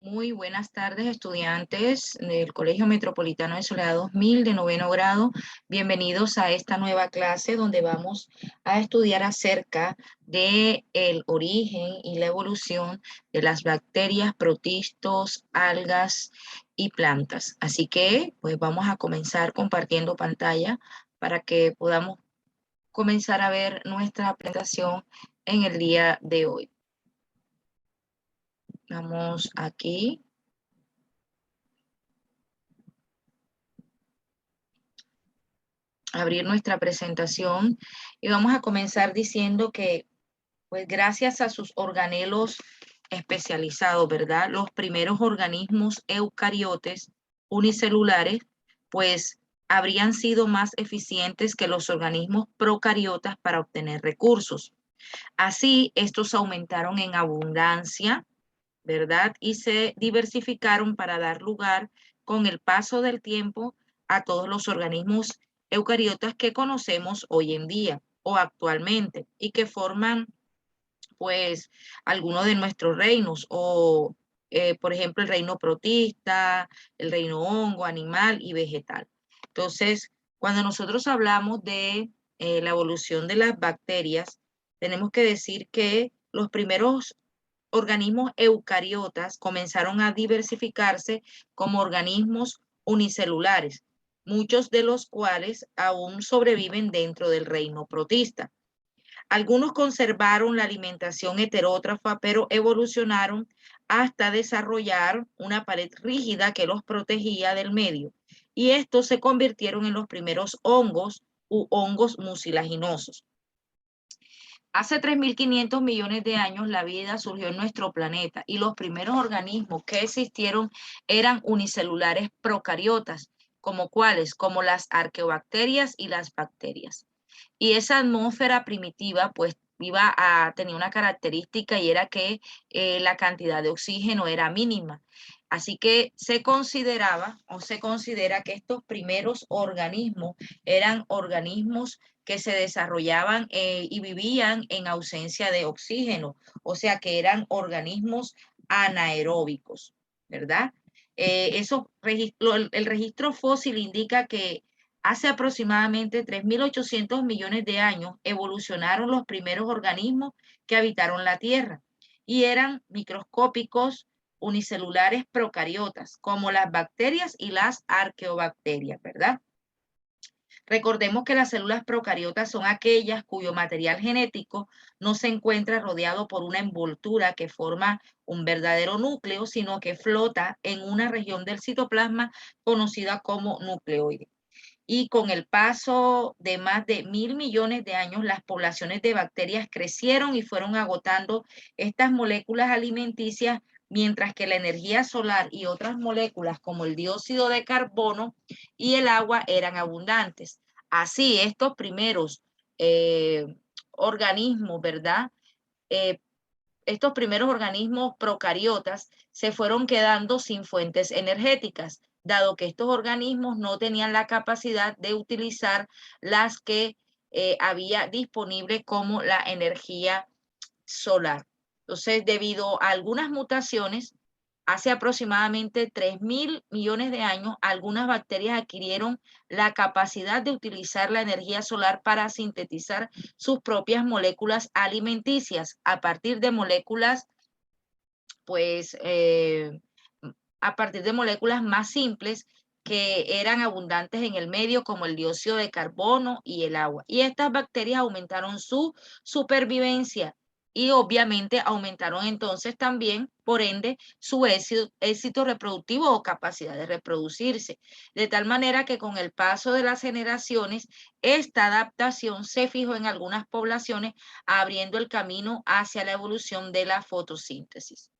Muy buenas tardes, estudiantes del Colegio Metropolitano de Soledad 2000 de noveno grado. Bienvenidos a esta nueva clase donde vamos a estudiar acerca de el origen y la evolución de las bacterias, protistos, algas y plantas. Así que, pues vamos a comenzar compartiendo pantalla para que podamos comenzar a ver nuestra presentación en el día de hoy. Vamos aquí. Abrir nuestra presentación y vamos a comenzar diciendo que, pues gracias a sus organelos especializados, ¿verdad? Los primeros organismos eucariotes unicelulares, pues habrían sido más eficientes que los organismos procariotas para obtener recursos. Así, estos aumentaron en abundancia, ¿verdad? Y se diversificaron para dar lugar con el paso del tiempo a todos los organismos eucariotas que conocemos hoy en día o actualmente y que forman pues algunos de nuestros reinos o por ejemplo el reino protista, el reino hongo, animal y vegetal. Entonces, cuando nosotros hablamos de la evolución de las bacterias, tenemos que decir que los primeros organismos eucariotas comenzaron a diversificarse como organismos unicelulares, muchos de los cuales aún sobreviven dentro del reino protista. Algunos conservaron la alimentación heterótrofa, pero evolucionaron hasta desarrollar una pared rígida que los protegía del medio, y estos se convirtieron en los primeros hongos u hongos mucilaginosos. Hace 3.500 millones de años la vida surgió en nuestro planeta y los primeros organismos que existieron eran unicelulares procariotas, como cuáles, como las arqueobacterias y las bacterias. Y esa atmósfera primitiva pues tenía una característica y era que la cantidad de oxígeno era mínima. Así que se consideraba o se considera que estos primeros organismos eran organismos que se desarrollaban y vivían en ausencia de oxígeno, o sea que eran organismos anaeróbicos, ¿verdad? El registro fósil indica que hace aproximadamente 3.800 millones de años evolucionaron los primeros organismos que habitaron la Tierra y eran microscópicos unicelulares procariotas, como las bacterias y las arqueobacterias, ¿verdad? Recordemos que las células procariotas son aquellas cuyo material genético no se encuentra rodeado por una envoltura que forma un verdadero núcleo, sino que flota en una región del citoplasma conocida como nucleoide. Y con el paso de más de 1.000 millones de años, las poblaciones de bacterias crecieron y fueron agotando estas moléculas alimenticias, mientras que la energía solar y otras moléculas como el dióxido de carbono y el agua eran abundantes. Así, estos primeros eh, organismos, ¿verdad? Eh, Estos primeros organismos procariotas se fueron quedando sin fuentes energéticas, dado que estos organismos no tenían la capacidad de utilizar las que había disponible como la energía solar. Entonces, debido a algunas mutaciones, hace aproximadamente 3.000 millones de años, algunas bacterias adquirieron la capacidad de utilizar la energía solar para sintetizar sus propias moléculas alimenticias a partir de moléculas, pues, a partir de moléculas más simples que eran abundantes en el medio, como el dióxido de carbono y el agua. Y estas bacterias aumentaron su supervivencia y obviamente aumentaron entonces también, por ende, su éxito reproductivo o capacidad de reproducirse. De tal manera que con el paso de las generaciones, esta adaptación se fijó en algunas poblaciones, abriendo el camino hacia la evolución de la fotosíntesis,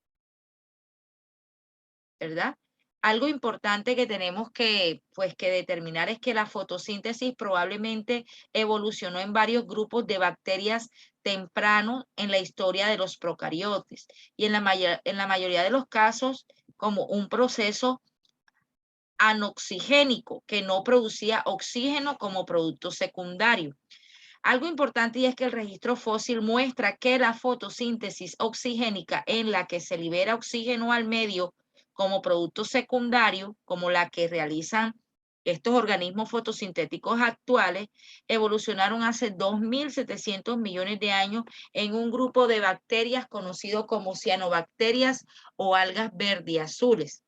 ¿verdad? Algo importante que tenemos que determinar es que la fotosíntesis probablemente evolucionó en varios grupos de bacterias temprano en la historia de los procariotes y en la mayoría de los casos como un proceso anoxigénico que no producía oxígeno como producto secundario. Algo importante y es que el registro fósil muestra que la fotosíntesis oxigénica en la que se libera oxígeno al medio como producto secundario, como la que realizan estos organismos fotosintéticos actuales, evolucionaron hace 2.700 millones de años en un grupo de bacterias conocido como cianobacterias o algas verde y azules.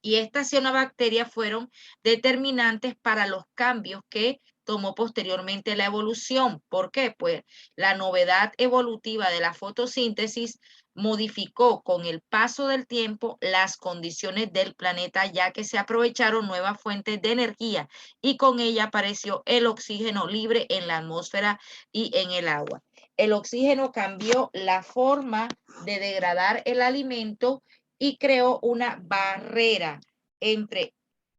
Y estas cianobacterias fueron determinantes para los cambios que tomó posteriormente la evolución. ¿Por qué? Pues la novedad evolutiva de la fotosíntesis modificó con el paso del tiempo las condiciones del planeta, ya que se aprovecharon nuevas fuentes de energía y con ella apareció el oxígeno libre en la atmósfera y en el agua. El oxígeno cambió la forma de degradar el alimento y creó una barrera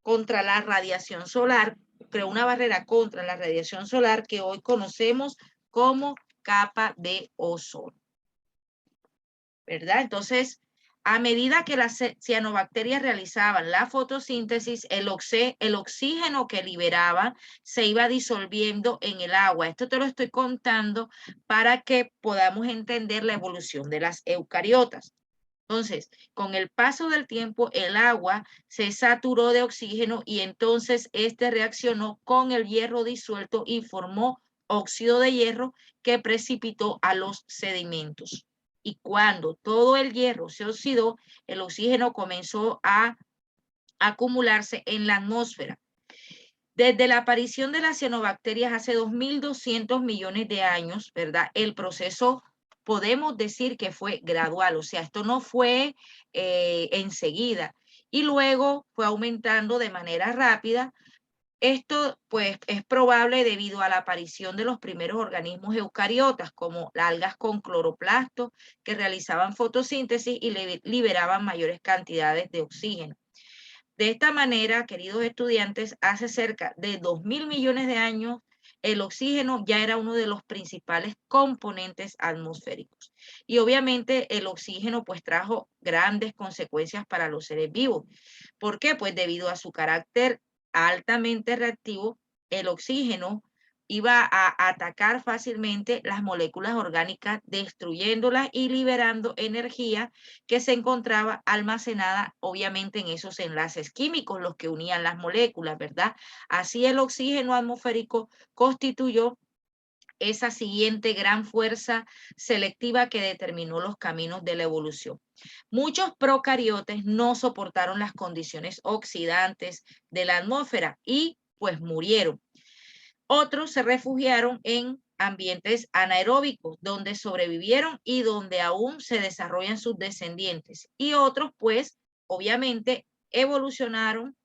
contra la radiación solar, creó una barrera contra la radiación solar que hoy conocemos como capa de ozono, ¿verdad? Entonces, a medida que las cianobacterias realizaban la fotosíntesis, el oxígeno que liberaban se iba disolviendo en el agua. Esto te lo estoy contando para que podamos entender la evolución de las eucariotas. Entonces, con el paso del tiempo, el agua se saturó de oxígeno y entonces este reaccionó con el hierro disuelto y formó óxido de hierro que precipitó a los sedimentos. Y cuando todo el hierro se oxidó, el oxígeno comenzó a acumularse en la atmósfera. Desde la aparición de las cianobacterias hace 2.200 millones de años, ¿verdad? El proceso podemos decir que fue gradual, o sea, esto no fue enseguida y luego fue aumentando de manera rápida. Esto pues es probable debido a la aparición de los primeros organismos eucariotas como las algas con cloroplastos que realizaban fotosíntesis y liberaban mayores cantidades de oxígeno. De esta manera, queridos estudiantes, hace cerca de 2.000 millones de años, el oxígeno ya era uno de los principales componentes atmosféricos. Y obviamente el oxígeno pues trajo grandes consecuencias para los seres vivos. ¿Por qué? Pues debido a su carácter altamente reactivo, el oxígeno iba a atacar fácilmente las moléculas orgánicas, destruyéndolas y liberando energía que se encontraba almacenada obviamente en esos enlaces químicos, los que unían las moléculas, ¿verdad? Así el oxígeno atmosférico constituyó esa siguiente gran fuerza selectiva que determinó los caminos de la evolución. Muchos procariotes no soportaron las condiciones oxidantes de la atmósfera y pues murieron. Otros se refugiaron en ambientes anaeróbicos, donde sobrevivieron y donde aún se desarrollan sus descendientes. Y otros, pues, obviamente, evolucionaron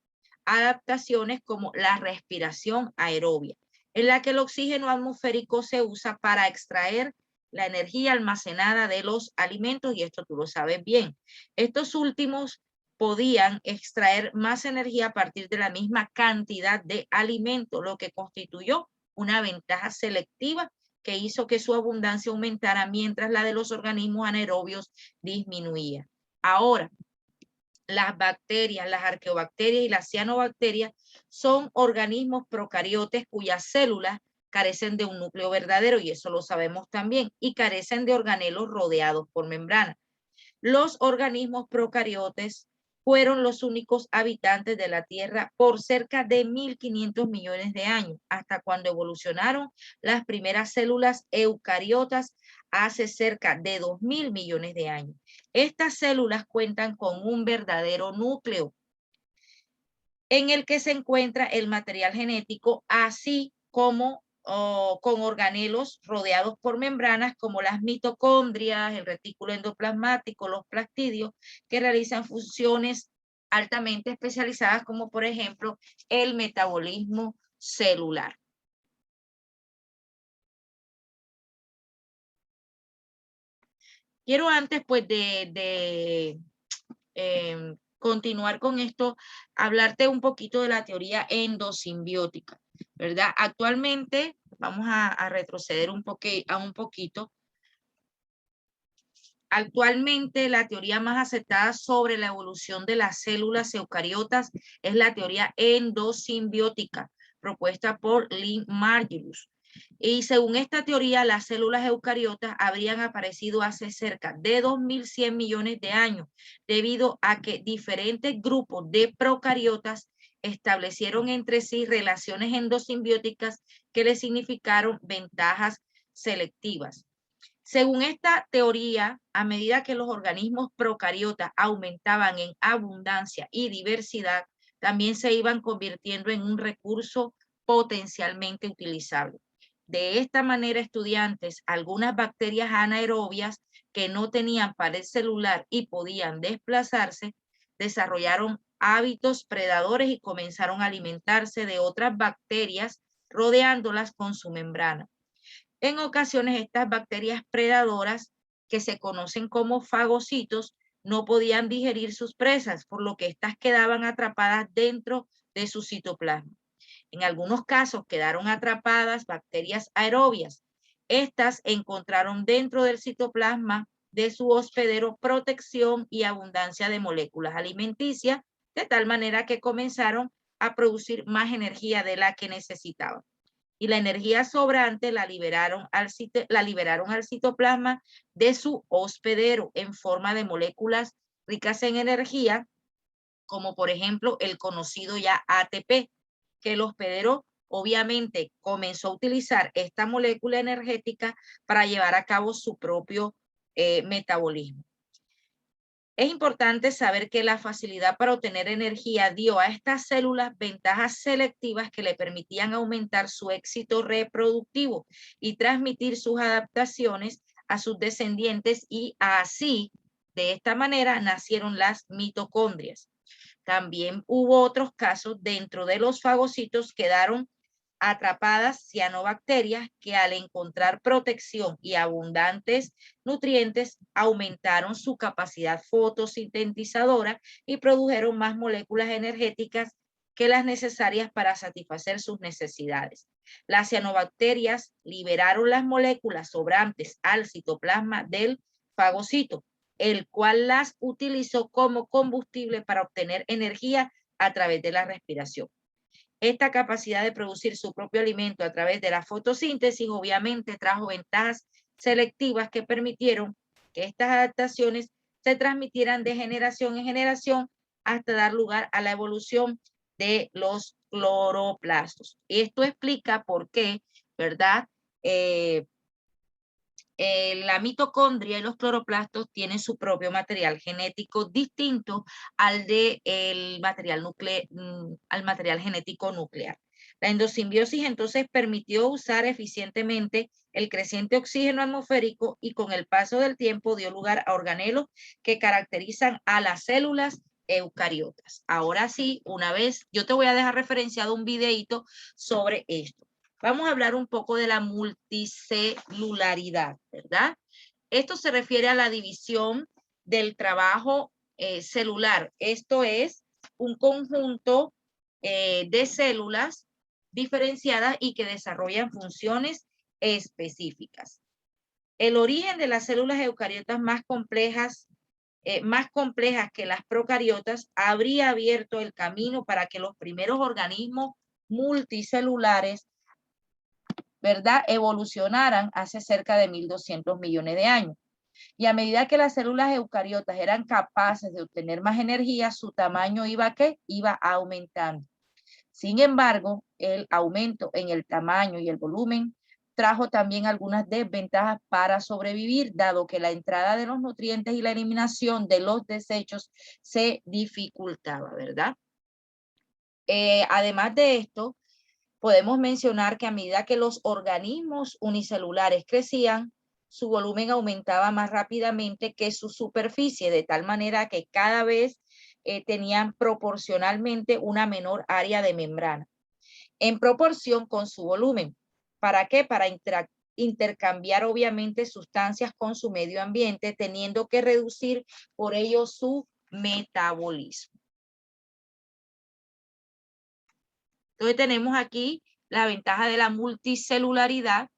adaptaciones como la respiración aerobia, en la que el oxígeno atmosférico se usa para extraer la energía almacenada de los alimentos, y esto tú lo sabes bien. Estos últimos podían extraer más energía a partir de la misma cantidad de alimento, lo que constituyó una ventaja selectiva que hizo que su abundancia aumentara mientras la de los organismos anaerobios disminuía. Ahora, las bacterias, las arqueobacterias y las cianobacterias son organismos procariotes cuyas células carecen de un núcleo verdadero, y eso lo sabemos también, y carecen de organelos rodeados por membrana. Los organismos procariotes fueron los únicos habitantes de la Tierra por cerca de 1.500 millones de años, hasta cuando evolucionaron las primeras células eucariotas hace cerca de 2.000 millones de años. Estas células cuentan con un verdadero núcleo en el que se encuentra el material genético, así como con organelos rodeados por membranas como las mitocondrias, el retículo endoplasmático, los plastidios, que realizan funciones altamente especializadas como por ejemplo el metabolismo celular. Quiero antes pues continuar con esto, hablarte un poquito de la teoría endosimbiótica, ¿verdad? Actualmente, vamos a retroceder un poquito. Actualmente, la teoría más aceptada sobre la evolución de las células eucariotas es la teoría endosimbiótica, propuesta por Lynn Margulis. Y según esta teoría, las células eucariotas habrían aparecido hace cerca de 2100 millones de años, debido a que diferentes grupos de procariotas establecieron entre sí relaciones endosimbióticas que les significaron ventajas selectivas. Según esta teoría, a medida que los organismos procariotas aumentaban en abundancia y diversidad, también se iban convirtiendo en un recurso potencialmente utilizable. De esta manera, estudiantes, algunas bacterias anaerobias que no tenían pared celular y podían desplazarse, desarrollaron hábitos predadores y comenzaron a alimentarse de otras bacterias rodeándolas con su membrana. En ocasiones, estas bacterias predadoras, que se conocen como fagocitos, no podían digerir sus presas, por lo que éstas quedaban atrapadas dentro de su citoplasma. En algunos casos quedaron atrapadas bacterias aerobias. Estas encontraron dentro del citoplasma de su hospedero protección y abundancia de moléculas alimenticias, de tal manera que comenzaron a producir más energía de la que necesitaban. Y la energía sobrante la liberaron al citoplasma de su hospedero en forma de moléculas ricas en energía, como por ejemplo el conocido ya ATP, que el hospedero obviamente comenzó a utilizar esta molécula energética para llevar a cabo su propio metabolismo. Es importante saber que la facilidad para obtener energía dio a estas células ventajas selectivas que le permitían aumentar su éxito reproductivo y transmitir sus adaptaciones a sus descendientes, y así, de esta manera, nacieron las mitocondrias. También hubo otros casos dentro de los fagocitos que quedaron atrapadas cianobacterias que, al encontrar protección y abundantes nutrientes, aumentaron su capacidad fotosintetizadora y produjeron más moléculas energéticas que las necesarias para satisfacer sus necesidades. Las cianobacterias liberaron las moléculas sobrantes al citoplasma del fagocito, el cual las utilizó como combustible para obtener energía a través de la respiración. Esta capacidad de producir su propio alimento a través de la fotosíntesis obviamente trajo ventajas selectivas que permitieron que estas adaptaciones se transmitieran de generación en generación hasta dar lugar a la evolución de los cloroplastos. Esto explica por qué, ¿verdad? La mitocondria y los cloroplastos tienen su propio material genético distinto al al material genético nuclear. La endosimbiosis entonces permitió usar eficientemente el creciente oxígeno atmosférico y con el paso del tiempo dio lugar a organelos que caracterizan a las células eucariotas. Ahora sí, una vez, yo te voy a dejar referenciado un videito sobre esto. Vamos a hablar un poco de la multicelularidad, ¿verdad? Esto se refiere a la división del trabajo celular. Esto es un conjunto de células diferenciadas y que desarrollan funciones específicas. El origen de las células eucariotas más complejas que las procariotas habría abierto el camino para que los primeros organismos multicelulares, ¿verdad?, evolucionaran hace cerca de 1200 millones de años. Y a medida que las células eucariotas eran capaces de obtener más energía, su tamaño iba aumentando. Sin embargo, el aumento en el tamaño y el volumen trajo también algunas desventajas para sobrevivir, dado que la entrada de los nutrientes y la eliminación de los desechos se dificultaba, ¿verdad? Además de esto, podemos mencionar que a medida que los organismos unicelulares crecían, su volumen aumentaba más rápidamente que su superficie, de tal manera que cada vez tenían proporcionalmente una menor área de membrana, en proporción con su volumen. ¿Para qué? Para intercambiar obviamente sustancias con su medio ambiente, teniendo que reducir por ello su metabolismo. Entonces tenemos aquí la ventaja de la multicelularidad,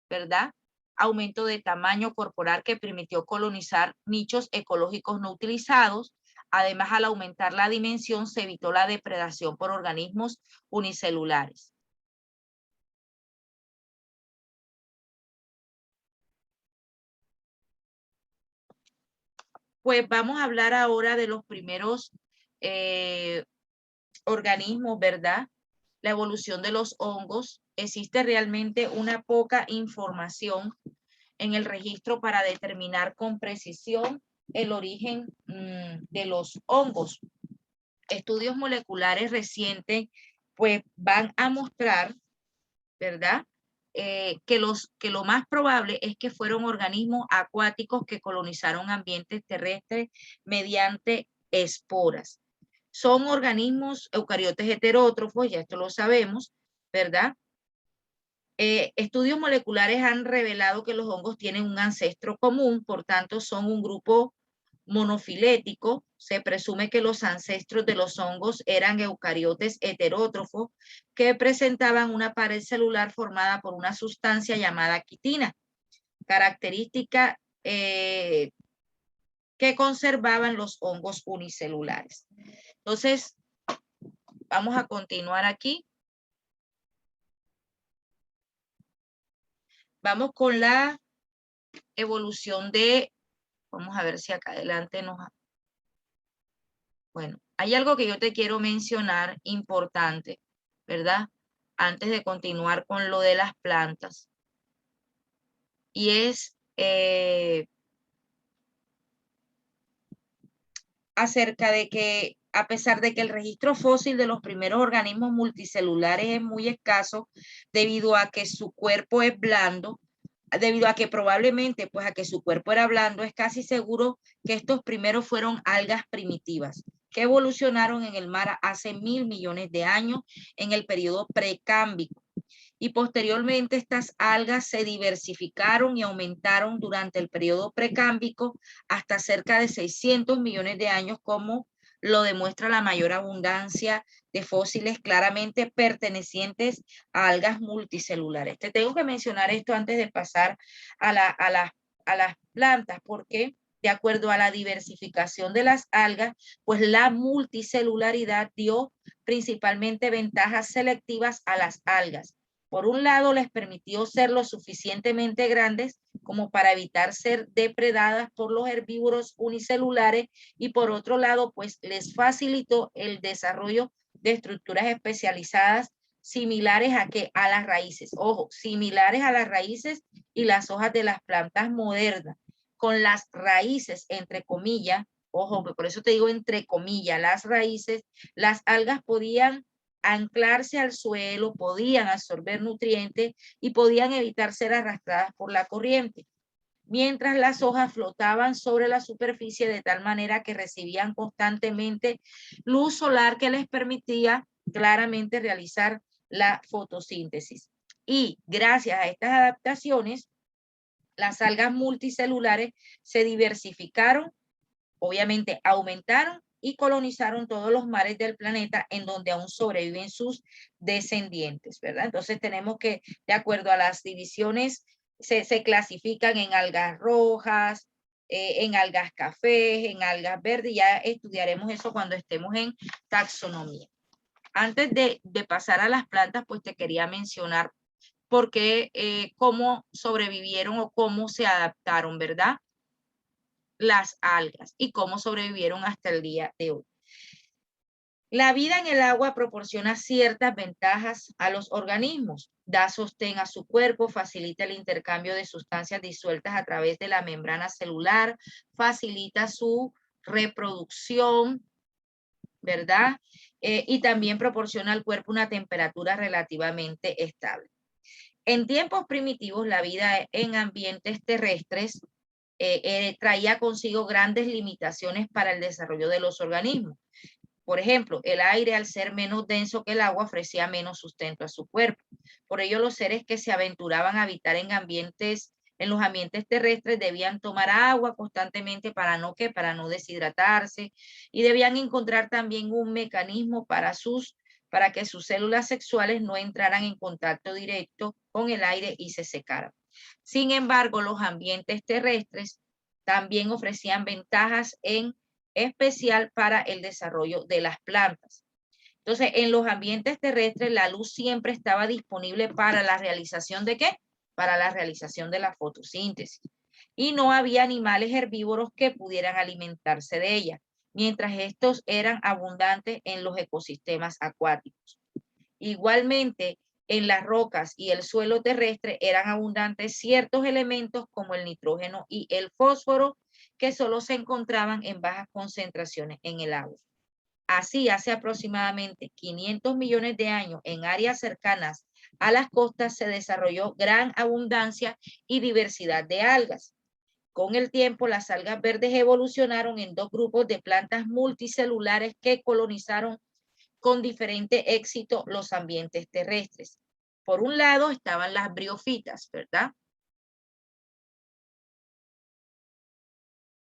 ¿verdad? Aumento de tamaño corporal que permitió colonizar nichos ecológicos no utilizados. Además, al aumentar la dimensión, se evitó la depredación por organismos unicelulares. pues vamos a hablar ahora de los primeros organismos, ¿verdad? La evolución de los hongos. Existe realmente una poca información en el registro para determinar con precisión el origen de los hongos. Estudios moleculares recientes pues van a mostrar, ¿verdad? Que lo más probable es que fueron organismos acuáticos que colonizaron ambientes terrestres mediante esporas. Son organismos eucariotes heterótrofos, ya esto lo sabemos, ¿verdad? Estudios moleculares han revelado que los hongos tienen un ancestro común, por tanto son un grupo monofilético. Se presume que los ancestros de los hongos eran eucariotes heterótrofos que presentaban una pared celular formada por una sustancia llamada quitina, característica que conservaban los hongos unicelulares. Entonces, vamos a continuar aquí. Vamos con la evolución de, vamos a ver si acá adelante nos... Bueno, hay algo que yo te quiero mencionar importante, ¿verdad? Antes de continuar con lo de las plantas. Y es acerca de que a pesar de que el registro fósil de los primeros organismos multicelulares es muy escaso debido a que su cuerpo es blando, debido a que probablemente pues a que su cuerpo era blando, es casi seguro que estos primeros fueron algas primitivas que evolucionaron en el mar hace 1.000 millones de años en el periodo precámbrico. Y posteriormente estas algas se diversificaron y aumentaron durante el periodo precámbrico hasta cerca de 600 millones de años, como lo demuestra la mayor abundancia de fósiles claramente pertenecientes a algas multicelulares. Te tengo que mencionar esto antes de pasar a las plantas, porque de acuerdo a la diversificación de las algas, pues la multicelularidad dio principalmente ventajas selectivas a las algas. Por un lado, les permitió ser lo suficientemente grandes como para evitar ser depredadas por los herbívoros unicelulares, y por otro lado, pues les facilitó el desarrollo de estructuras especializadas similares a las raíces. Ojo, similares a las raíces y las hojas de las plantas modernas. Con las raíces, entre comillas, ojo, por eso te digo entre comillas, las raíces, las algas podían anclarse al suelo, podían absorber nutrientes y podían evitar ser arrastradas por la corriente, mientras las hojas flotaban sobre la superficie de tal manera que recibían constantemente luz solar que les permitía claramente realizar la fotosíntesis. Y gracias a estas adaptaciones, las algas multicelulares se diversificaron, obviamente aumentaron y colonizaron todos los mares del planeta en donde aún sobreviven sus descendientes, ¿verdad? Entonces tenemos que, de acuerdo a las divisiones, se clasifican en algas rojas, en algas cafés, en algas verdes. Ya estudiaremos eso cuando estemos en taxonomía. Antes de pasar a las plantas, pues te quería mencionar por qué, cómo sobrevivieron o cómo se adaptaron, ¿verdad? Las algas y cómo sobrevivieron hasta el día de hoy. La vida en el agua proporciona ciertas ventajas a los organismos, da sostén a su cuerpo, facilita el intercambio de sustancias disueltas a través de la membrana celular, facilita su reproducción, ¿verdad? Y también proporciona al cuerpo una temperatura relativamente estable. En tiempos primitivos, la vida en ambientes terrestres traía consigo grandes limitaciones para el desarrollo de los organismos. Por ejemplo, el aire, al ser menos denso que el agua, ofrecía menos sustento a su cuerpo. Por ello, los seres que se aventuraban a habitar en los ambientes terrestres debían tomar agua constantemente para no deshidratarse, y debían encontrar también un mecanismo para que sus células sexuales no entraran en contacto directo con el aire y se secaran. Sin embargo, los ambientes terrestres también ofrecían ventajas en especial para el desarrollo de las plantas. Entonces, en los ambientes terrestres, la luz siempre estaba disponible para la realización ¿de qué? Para la realización de la fotosíntesis. y no había animales herbívoros que pudieran alimentarse de ella, mientras estos eran abundantes en los ecosistemas acuáticos. Igualmente, en las rocas y el suelo terrestre eran abundantes ciertos elementos como el nitrógeno y el fósforo, que solo se encontraban en bajas concentraciones en el agua. Así, hace aproximadamente 500 millones de años, en áreas cercanas a las costas se desarrolló gran abundancia y diversidad de algas. Con el tiempo, las algas verdes evolucionaron en dos grupos de plantas multicelulares que colonizaron con diferente éxito los ambientes terrestres. Por un lado estaban las briófitas, ¿verdad?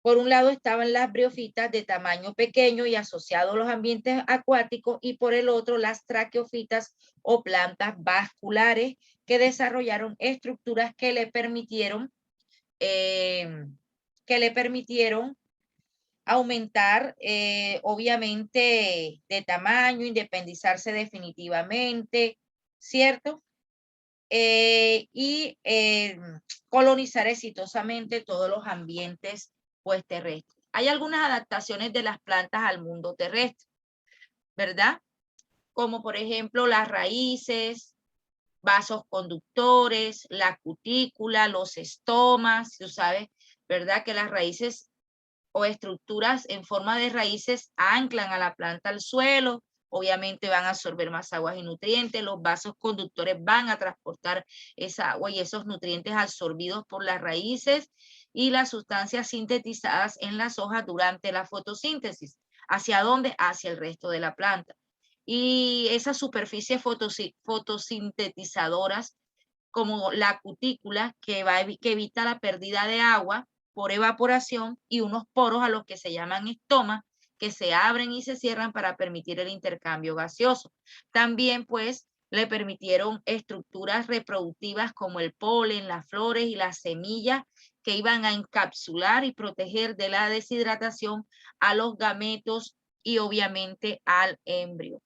Por un lado estaban las briófitas de tamaño pequeño y asociado a los ambientes acuáticos, y por el otro las traqueofitas o plantas vasculares que desarrollaron estructuras eh, que le permitieron aumentar, obviamente, de tamaño, independizarse definitivamente, ¿cierto? Y colonizar exitosamente todos los ambientes pues terrestres. Hay algunas adaptaciones de las plantas al mundo terrestre, ¿verdad? Como por ejemplo las raíces, vasos conductores, la cutícula, los estomas, tú sabes, ¿verdad? Que las raíces o estructuras en forma de raíces anclan a la planta al suelo, obviamente van a absorber más aguas y nutrientes, los vasos conductores van a transportar esa agua y esos nutrientes absorbidos por las raíces y las sustancias sintetizadas en las hojas durante la fotosíntesis. ¿Hacia dónde? Hacia el resto de la planta. Y esas superficies fotosintetizadoras, como la cutícula, que evita la pérdida de agua por evaporación, y unos poros a los que se llaman estomas, que se abren y se cierran para permitir el intercambio gaseoso. También, pues, le permitieron estructuras reproductivas como el polen, las flores y las semillas, que iban a encapsular y proteger de la deshidratación a los gametos y obviamente al embrio.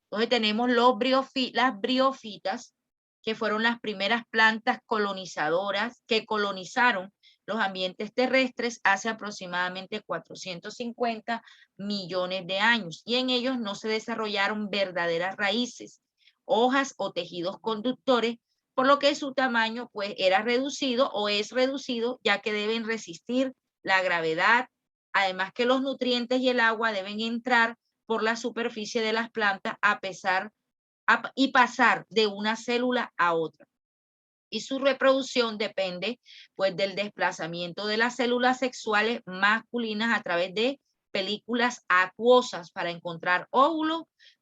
Entonces tenemos las briófitas, que fueron las primeras plantas colonizadoras que colonizaron los ambientes terrestres hace aproximadamente 450 millones de años, y en ellos no se desarrollaron verdaderas raíces, hojas o tejidos conductores, por lo que su tamaño pues era reducido o es reducido, ya que deben resistir la gravedad, además que los nutrientes y el agua deben entrar por la superficie de las plantas y pasar de una célula a otra. Y su reproducción depende pues del desplazamiento de las células sexuales masculinas a través de películas acuosas para encontrar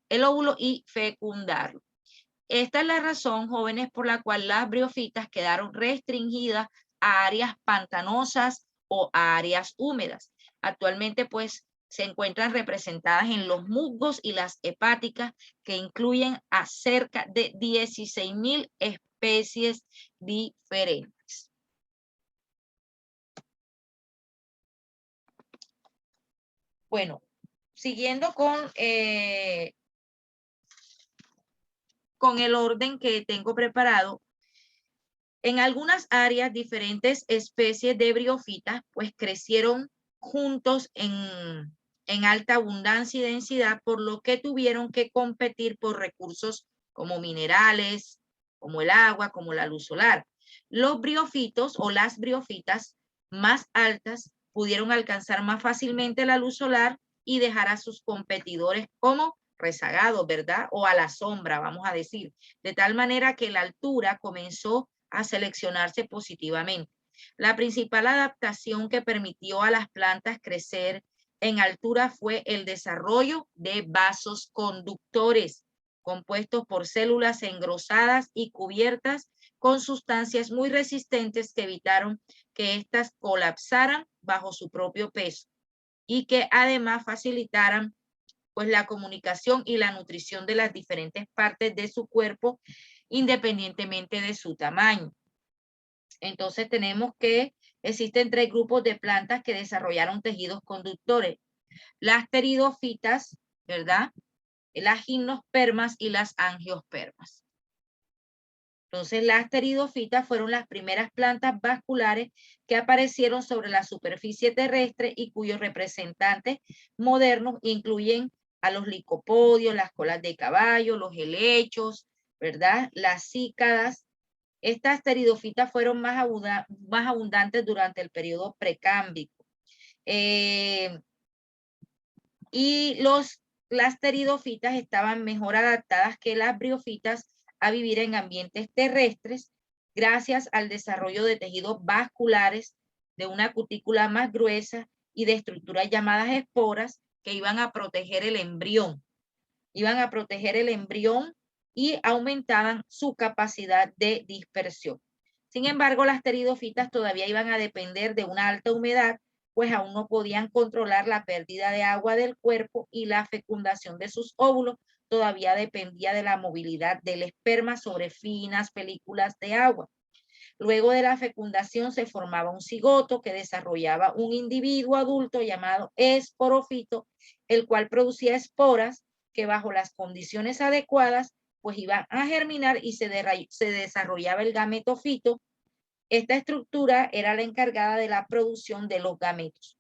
el óvulo y fecundarlo. Esta es la razón, jóvenes, por la cual las briófitas quedaron restringidas a áreas pantanosas o a áreas húmedas. Actualmente, pues, se encuentran representadas en los musgos y las hepáticas, que incluyen a cerca de 16.000 especies diferentes. Bueno, siguiendo con el orden que tengo preparado, en algunas áreas diferentes especies de briófitas pues crecieron juntos en alta abundancia y densidad, por lo que tuvieron que competir por recursos como minerales, como el agua, como la luz solar. Los briófitos o las briófitas más altas pudieron alcanzar más fácilmente la luz solar y dejar a sus competidores como rezagados, ¿verdad? O a la sombra, vamos a decir. De tal manera que la altura comenzó a seleccionarse positivamente. La principal adaptación que permitió a las plantas crecer en altura fue el desarrollo de vasos conductores, compuestos por células engrosadas y cubiertas con sustancias muy resistentes que evitaron que éstas colapsaran bajo su propio peso, y que además facilitaran pues la comunicación y la nutrición de las diferentes partes de su cuerpo, independientemente de su tamaño. Entonces tenemos que existen tres grupos de plantas que desarrollaron tejidos conductores: las pteridofitas, ¿verdad? Las gimnospermas y las angiospermas. Entonces, las pteridofitas fueron las primeras plantas vasculares que aparecieron sobre la superficie terrestre y cuyos representantes modernos incluyen a los licopodios, las colas de caballo, los helechos, ¿verdad? Las cícadas. Estas pteridofitas fueron más abundantes durante el periodo precámbrico. Y las pteridofitas estaban mejor adaptadas que las briofitas a vivir en ambientes terrestres gracias al desarrollo de tejidos vasculares, de una cutícula más gruesa y de estructuras llamadas esporas que iban a proteger el embrión. Iban a proteger el embrión y aumentaban su capacidad de dispersión. Sin embargo, las pteridofitas todavía iban a depender de una alta humedad, pues aún no podían controlar la pérdida de agua del cuerpo y la fecundación de sus óvulos todavía dependía de la movilidad del esperma sobre finas películas de agua. Luego de la fecundación se formaba un cigoto que desarrollaba un individuo adulto llamado esporofito, el cual producía esporas que bajo las condiciones adecuadas pues iban a germinar y se desarrollaba el gametofito. Esta estructura era la encargada de la producción de los gametos.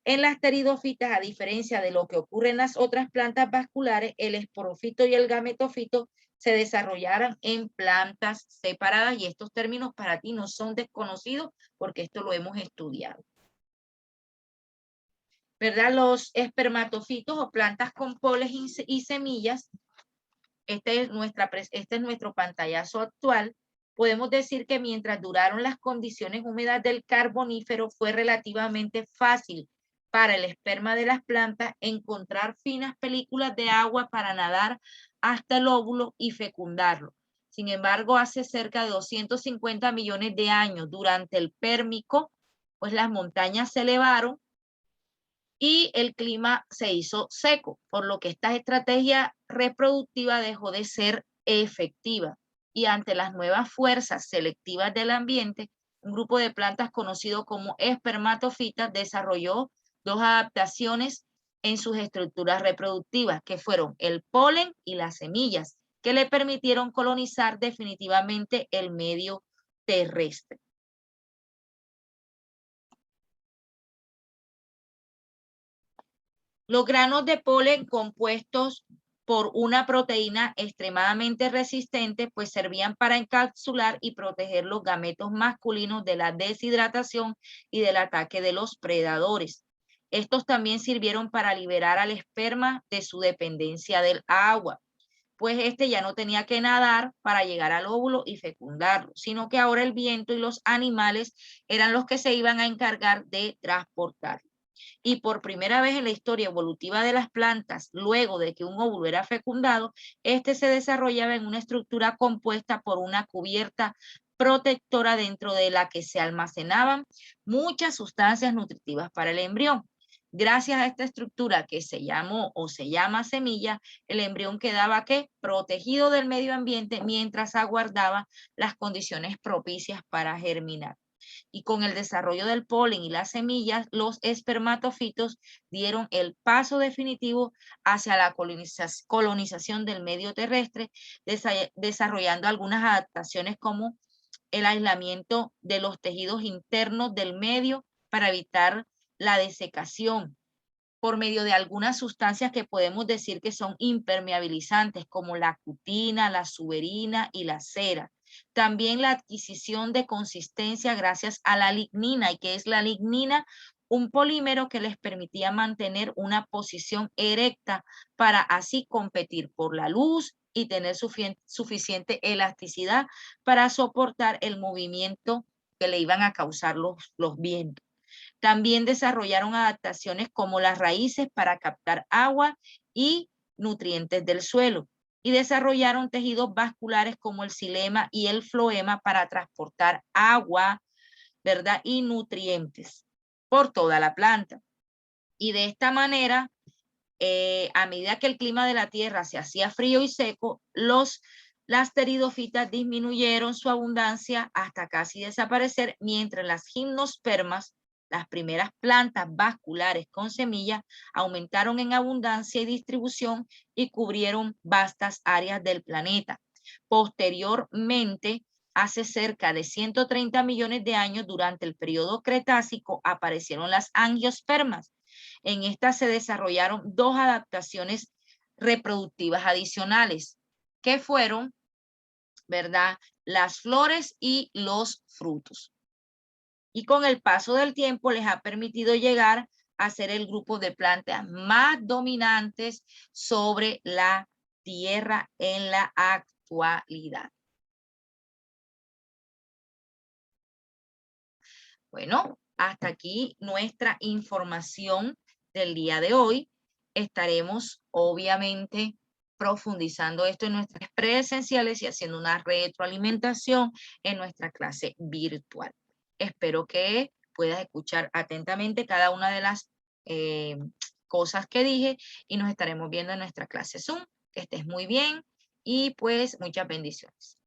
En las pteridofitas, a diferencia de lo que ocurre en las otras plantas vasculares, el esporofito y el gametofito se desarrollaron en plantas separadas y estos términos para ti no son desconocidos porque esto lo hemos estudiado. ¿Verdad? Los espermatofitos o plantas con polen y semillas, este es nuestro pantallazo actual. Podemos decir que mientras duraron las condiciones húmedas del Carbonífero, fue relativamente fácil para el esperma de las plantas encontrar finas películas de agua para nadar hasta el óvulo y fecundarlo. Sin embargo, hace cerca de 250 millones de años, durante el Pérmico, pues las montañas se elevaron y el clima se hizo seco, por lo que esta estrategia reproductiva dejó de ser efectiva. Y ante las nuevas fuerzas selectivas del ambiente, un grupo de plantas conocido como espermatofitas desarrolló dos adaptaciones en sus estructuras reproductivas, que fueron el polen y las semillas, que le permitieron colonizar definitivamente el medio terrestre. Los granos de polen compuestos por una proteína extremadamente resistente, pues servían para encapsular y proteger los gametos masculinos de la deshidratación y del ataque de los predadores. Estos también sirvieron para liberar al esperma de su dependencia del agua, pues este ya no tenía que nadar para llegar al óvulo y fecundarlo, sino que ahora el viento y los animales eran los que se iban a encargar de transportarlo. Y por primera vez en la historia evolutiva de las plantas, luego de que un óvulo era fecundado, este se desarrollaba en una estructura compuesta por una cubierta protectora dentro de la que se almacenaban muchas sustancias nutritivas para el embrión. Gracias a esta estructura que se llamó o se llama semilla, el embrión quedaba ¿qué? Protegido del medio ambiente mientras aguardaba las condiciones propicias para germinar. Y con el desarrollo del polen y las semillas, los espermatofitos dieron el paso definitivo hacia la colonización del medio terrestre, desarrollando algunas adaptaciones como el aislamiento de los tejidos internos del medio para evitar la desecación por medio de algunas sustancias que podemos decir que son impermeabilizantes, como la cutina, la suberina y la cera. También la adquisición de consistencia gracias a la lignina. ¿Y qué es la lignina? Un polímero que les permitía mantener una posición erecta para así competir por la luz y tener suficiente elasticidad para soportar el movimiento que le iban a causar los vientos. También desarrollaron adaptaciones como las raíces para captar agua y nutrientes del suelo. Y desarrollaron tejidos vasculares como el xilema y el floema para transportar agua, ¿verdad? Y nutrientes por toda la planta. Y de esta manera, a medida que el clima de la Tierra se hacía frío y seco, las pteridofitas disminuyeron su abundancia hasta casi desaparecer, mientras las gimnospermas, las primeras plantas vasculares con semillas, aumentaron en abundancia y distribución y cubrieron vastas áreas del planeta. Posteriormente, hace cerca de 130 millones de años, durante el periodo Cretácico, aparecieron las angiospermas. En estas se desarrollaron dos adaptaciones reproductivas adicionales, que fueron, ¿verdad?, las flores y los frutos. Y con el paso del tiempo les ha permitido llegar a ser el grupo de plantas más dominantes sobre la Tierra en la actualidad. Bueno, hasta aquí nuestra información del día de hoy. Estaremos obviamente profundizando esto en nuestras presenciales y haciendo una retroalimentación en nuestra clase virtual. Espero que puedas escuchar atentamente cada una de las cosas que dije y nos estaremos viendo en nuestra clase Zoom. Que estés muy bien y pues muchas bendiciones.